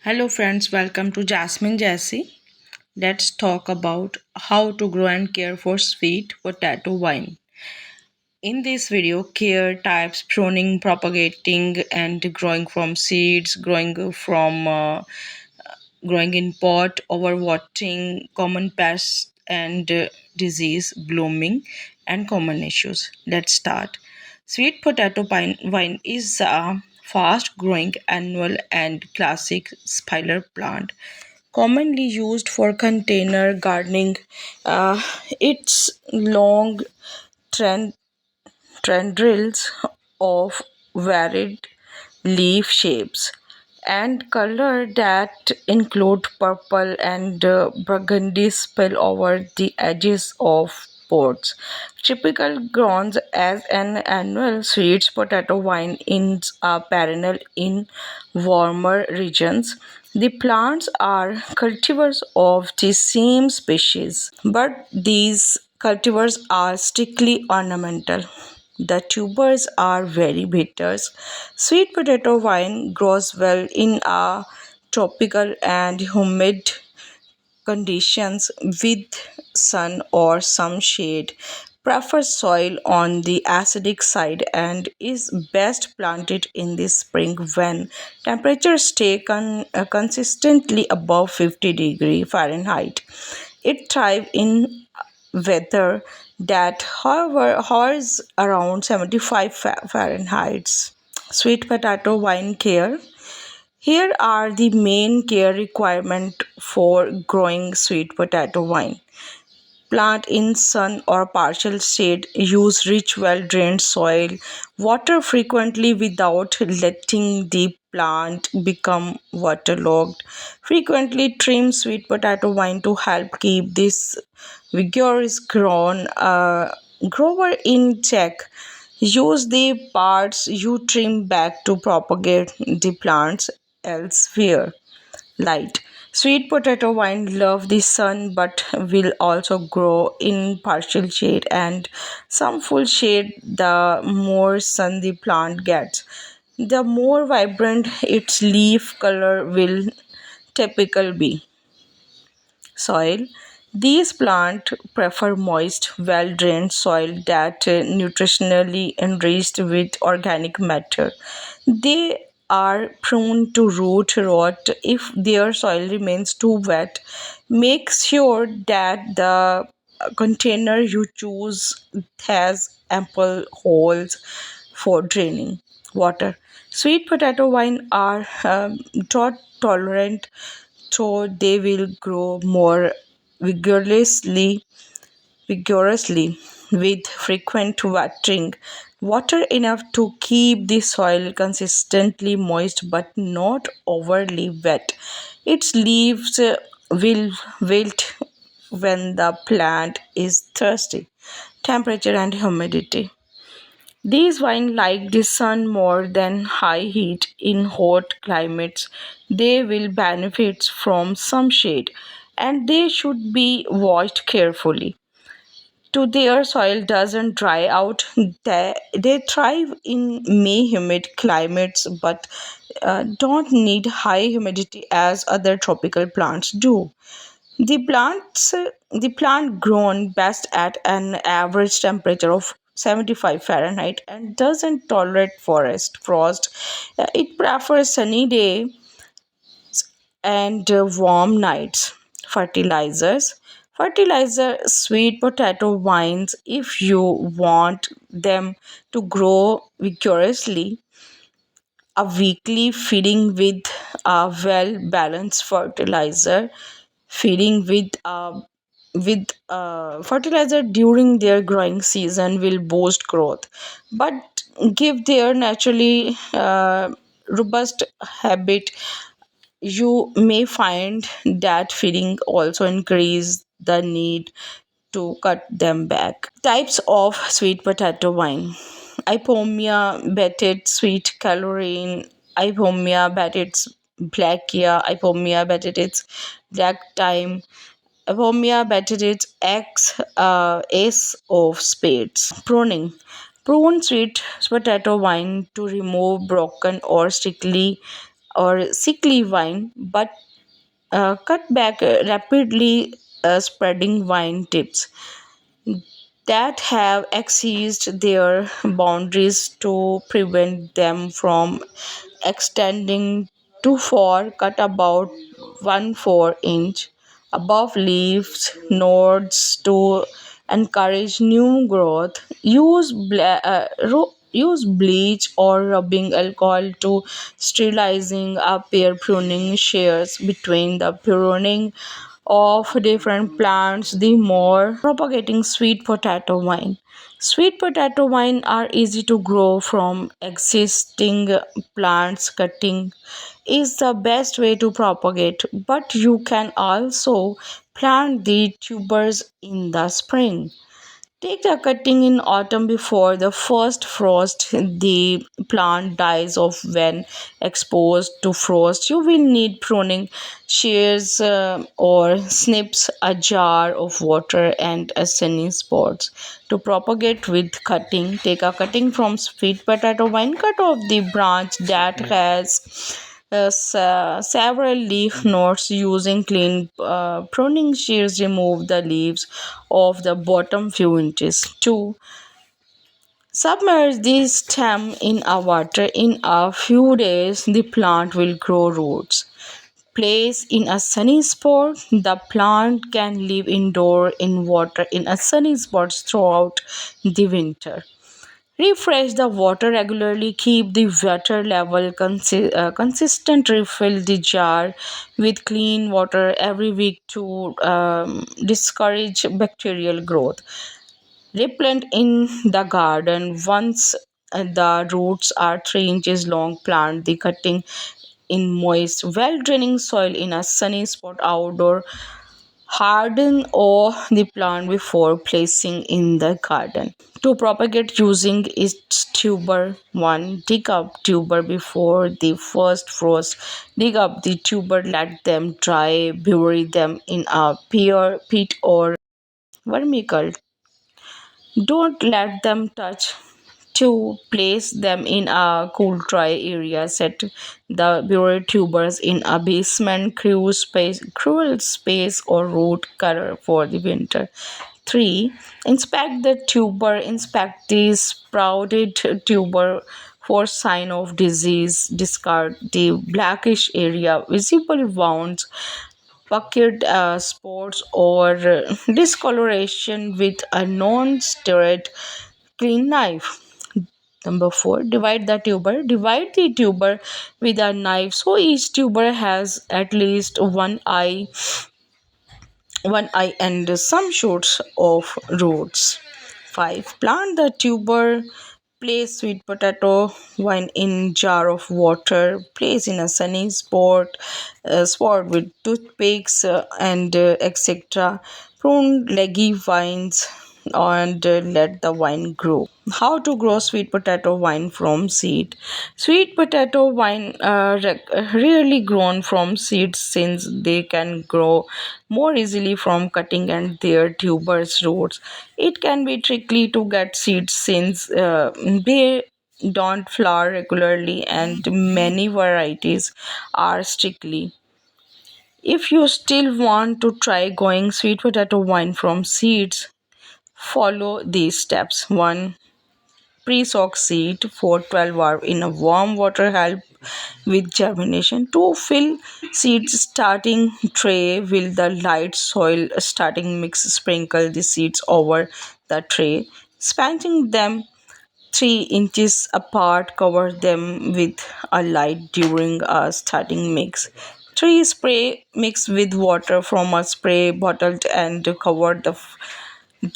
Hello, friends, welcome to Jasmine Jassy. Let's talk about how to grow and care for sweet potato vine. In this video, care types, pruning, propagating, and growing from seeds, growing in pot, overwatering, common pests and disease, blooming, and common issues. Let's start. Sweet potato vine is a fast growing annual and classic spider plant commonly used for container gardening. Its long trend tendrils of varied leaf shapes and color that include purple and burgundy spill over the edges of pods. Typical grown as an annual sweet potato vine is a perennial in warmer regions. The plants are cultivars of the same species, but these cultivars are strictly ornamental. The tubers are very bitter. Sweet potato vine grows well in a tropical and humid conditions with sun or some shade. Prefers soil on the acidic side and is best planted in the spring when temperatures stay consistently above 50 Fahrenheit. It thrives in weather that, however, hovers around 75 Fahrenheit. Sweet potato vine care. Here are the main care requirements for growing sweet potato vine. Plant in sun or partial shade. Use rich, well drained soil. Water frequently without letting the plant become waterlogged. Frequently trim sweet potato vine to help keep this vigorous grower in check. Use the parts you trim back to propagate the plants elsewhere. Light. Sweet potato vine love the sun but will also grow in partial shade and some full shade. The more sun the plant gets, the more vibrant its leaf color will typically be. Soil. These plants prefer moist, well drained soil that nutritionally enriched with organic matter. They are prone to root rot if their soil remains too wet. Make sure that the container you choose has ample holes for draining water. Sweet potato vine are drought tolerant, so they will grow more vigorously vigorously with frequent watering. Water enough to keep the soil consistently moist but not overly wet. Its leaves will wilt when the plant is thirsty. Temperature and humidity. These vines like the sun more than high heat in hot climates. They will benefit from some shade and they should be watched carefully to their soil doesn't dry out. They thrive in may humid climates but don't need high humidity as other tropical plants do. The plant grown best at an average temperature of 75 Fahrenheit and doesn't tolerate forest frost. It prefers sunny day and warm nights. Fertilizers. Fertilizer sweet potato vines if you want them to grow vigorously. A weekly feeding with a well balanced fertilizer. Feeding with fertilizer during their growing season will boost growth, but give their naturally robust habit. You may find that feeding also increase the need to cut them back. Types of sweet potato wine. Ipomia batted sweet calorine, Ipomia batted blackia, Ipomia batted its black time, Ipomia batted its X ace of spades. Pruning. Prune sweet potato wine to remove broken or sticky or sickly vine, but cut back rapidly spreading vine tips that have exceeded their boundaries to prevent them from extending too far. Cut about 1/4 inch above leaves nodes to encourage new growth. Use bleach or rubbing alcohol to sterilizing a pair pruning shears between the pruning of different plants, the more propagating sweet potato vine. Sweet potato vine are easy to grow from existing plants. Cutting is the best way to propagate, but you can also plant the tubers in the spring. Take the cutting in autumn before the first frost. The plant dies off when exposed to frost. You will need pruning shears or snips, a jar of water, and a sunny spots. To propagate with cutting, take a cutting from sweet potato vine. Cut off the branch that has several leaf nodes. Using clean pruning shears, remove the leaves of the bottom few inches. 2. Submerge the stem in a water. In a few days, the plant will grow roots. Place in a sunny spot. The plant can live indoor in water in a sunny spots throughout the winter. Refresh the water regularly. Keep the water level consistent. Refill the jar with clean water every week to discourage bacterial growth. Replant in the garden. Once the roots are 3 inches long, plant the cutting in moist, well draining soil in a sunny spot outdoor. Harden or the plant before placing in the garden. To propagate using its tuber. 1. Dig up tuber before the first frost. Dig up the tuber, let them dry, bury them in a pear pit or vermiculture. Don't let them touch. 2. Place them in a cool, dry area. Set the buried tubers in a basement, cruel space, or root cover for the winter. 3. Inspect the tuber. Inspect the sprouted tuber for sign of disease. Discard the blackish area, visible wounds, puckered spots, or discoloration with a non-steroid clean knife. Number 4, divide the tuber. Divide the tuber with a knife so each tuber has at least one eye and some shoots of roots. 5. Plant the tuber. Place sweet potato vine in jar of water. Place in a sunny spot with toothpicks and etc. Prune leggy vines and let the vine grow. How to grow sweet potato vine from seed? Sweet potato vine rarely grown from seeds since they can grow more easily from cutting and their tuberous roots. It can be tricky to get seeds since they don't flower regularly and many varieties are strictly. If you still want to try growing sweet potato vine from seeds, follow these steps. 1. Pre-soak seed for 12 hours in a warm water help with germination. 2. Fill seeds starting tray with the light soil starting mix. Sprinkle the seeds over the tray, spacing them 3 inches apart. Cover them with a light during a starting mix. 3. Spray mix with water from a spray bottle and cover the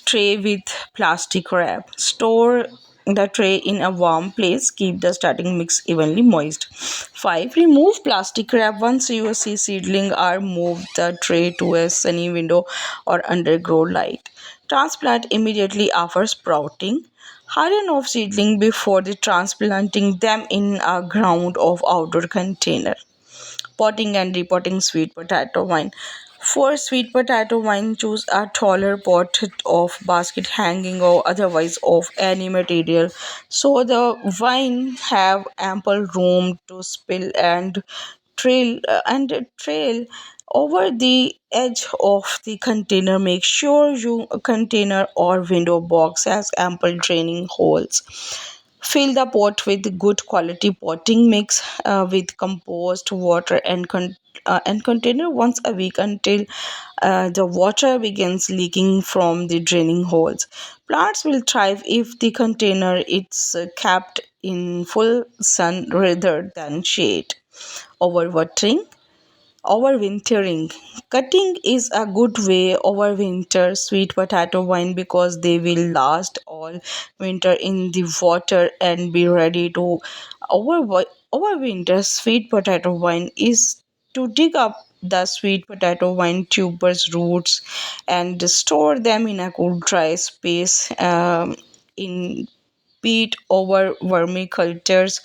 tray with plastic wrap. Store the tray in a warm place. Keep the starting mix evenly moist. 5. Remove plastic wrap. Once you see seedling are move the tray to a sunny window or undergrow light. Transplant immediately after sprouting. Harden off seedling before the transplanting them in a ground of outdoor container. Potting and repotting sweet potato vine. For sweet potato vine, choose a taller pot of basket hanging or otherwise of any material so the vine have ample room to spill and trail over the edge of the container. Make sure your container or window box has ample draining holes. Fill the pot with good quality potting mix with compost, water, and container once a week until the water begins leaking from the draining holes. Plants will thrive if the container is kept in full sun rather than shade. Overwatering. Overwintering. Cutting is a good way overwinter sweet potato vine because they will last all winter in the water and be ready to overwinter. Sweet potato vine is to dig up the sweet potato vine tubers roots and store them in a cool dry space in peat over vermiculite.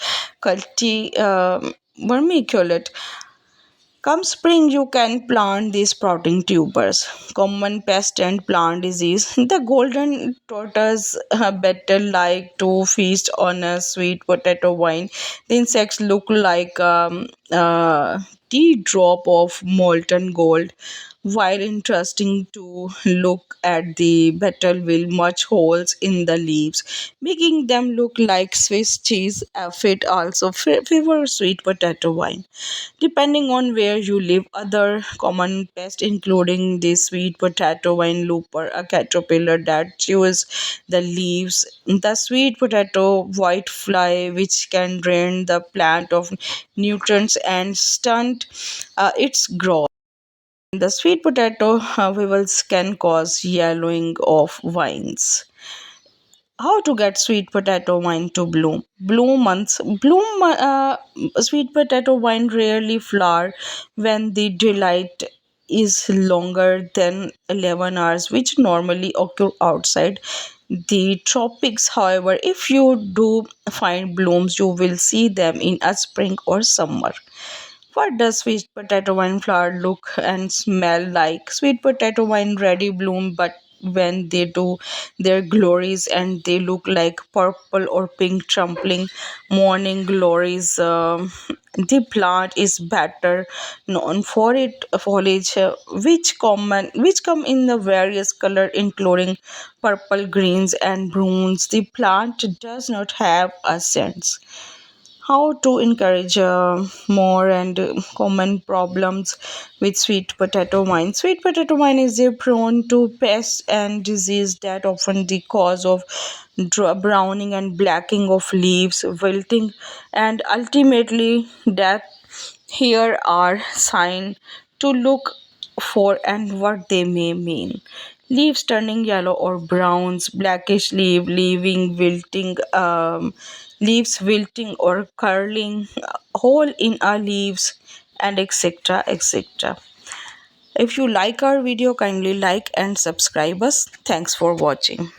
Come spring, you can plant these sprouting tubers. Common pest and plant disease. The golden tortoise better like to feast on a sweet potato vine. The insects look like teardrop of molten gold. While interesting to look at, the betel will much holes in the leaves, making them look like Swiss cheese. Fit also favor sweet potato vine. Depending on where you live, other common pests including the sweet potato vine looper, a caterpillar that chews the leaves, the sweet potato whitefly, which can drain the plant of nutrients and stunt its growth. The sweet potato weevils can cause yellowing of vines. How to get sweet potato wine to bloom? Sweet potato wine rarely flower when the daylight is longer than 11 hours, which normally occur outside the tropics. However, if you do find blooms, you will see them in a spring or summer. What does sweet potato wine flower look and smell like? Sweet potato wine ready bloom, but when they do their glories and they look like purple or pink trampling morning glories. The plant is better known for its foliage, which come in the various color, including purple, greens, and browns. The plant does not have a scent. How to encourage more and common problems with sweet potato vine. Sweet potato vine is prone to pests and disease that often the cause of browning and blacking of leaves, wilting, and ultimately death. Here are signs to look for and what they may mean. Leaves turning yellow or browns, blackish leaves wilting or curling, hole in our leaves, and etc. etc. If you like our video, kindly like and subscribe us. Thanks for watching.